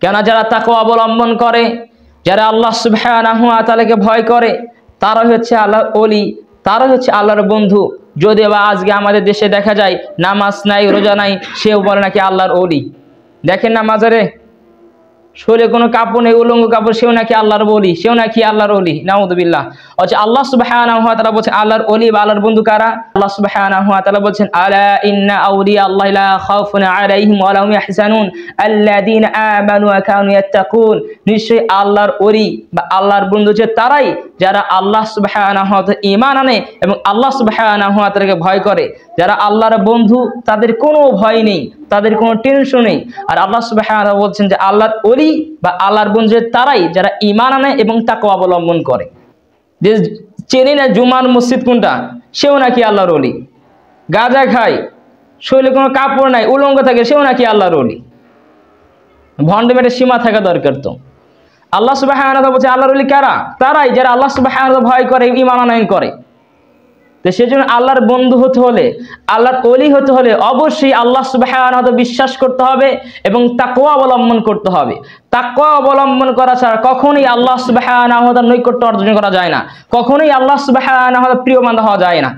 কেন যারা তাকওয়া অবলম্বন করে, যারা আল্লাহ সুবহানাহু ওয়া তাআলাকে ভয় করে, তারা হচ্ছে আল্লাহর ওলি, তারা হচ্ছে আল্লাহর বন্ধু। যদিও বা আজকে আমাদের দেশে দেখা যায় নামাজ নাই, রোজা নাই, সেও বলে নাকি আল্লাহর ওলি। দেখেন না মাজারে শরীরে কোনো কাপড় নেই, উলঙ্গ কাপড়, সেও নাকি আল্লাহর ওলি, সেও নাকি আল্লাহর ওলি। নাউযুবিল্লাহ। আচ্ছা, আল্লাহ সুবহানাহু ওয়া তাআলা বলেছেন আল্লাহর ওলি বা আল্লাহর বন্ধু কারা? আল্লাহ সুবহানাহু ওয়া তাআলা বলেছেন আলা ইন্না আউলিয়া আল্লাহি লা খাউফুন আলাইহিম ওয়া লাহুম ইয়াহজানুন আল্লাযীনা আমানু ওয়া কানু ইয়াত্তাকুন। নিশ্চয়ই আল্লাহর ওলি বা আল্লাহর বন্ধু যে তারাই যারা আল্লাহ সুবহানাহু ওয়া তাআলা ঈমান আনে এবং আল্লাহ সুবহানাহু ওয়া তাআলাকে ভয় করে। যারা আল্লাহর বন্ধু তাদের কোনো ভয় নেই, তাদের কোনো টেনশন নেই। আর আল্লাহ সুবহানাহু ওয়া তাআলা বলছেন যে আল্লাহর ওলি বা আল্লাহর বন্ধু তারাই যারা ঈমান আনে এবং তাকওয়া অবলম্বন করে। যে চেনে না জুমার মসজিদ কোনটা, সেও নাকি আল্লাহর ওলি। গাঁজা খায়, শরীরে কোনো কাপড় নাই, উলঙ্গ থাকে, সেও নাকি আল্লাহর ওলি। ভণ্ডামির সীমা থাকা দরকার। তো আল্লাহ সুবহানাহু ওয়া তাআলা বলছে আল্লাহর ওলি কারা? তারাই যারা আল্লাহ সুবহানাহু ওয়া তাআলা ভয় করে, ঈমান আনয়ন করে। তো সেজন্য আল্লাহর বন্ধু হতে হলে, আল্লাহর ওলি হতে হলে অবশ্যই আল্লাহ সুবহানাহু ওয়া তাআলা বিশ্বাস করতে হবে এবং তাকওয়া অবলম্বন করতে হবে। তাকওয়া অবলম্বন করা ছাড়া কখনোই আল্লাহ সুবহানাহু ওয়া তাআলার নৈকট্য অর্জন করা যায় না, কখনোই আল্লাহ সুবহানাহু ওয়া তাআলার প্রিয় বান্দা হওয়া যায় না।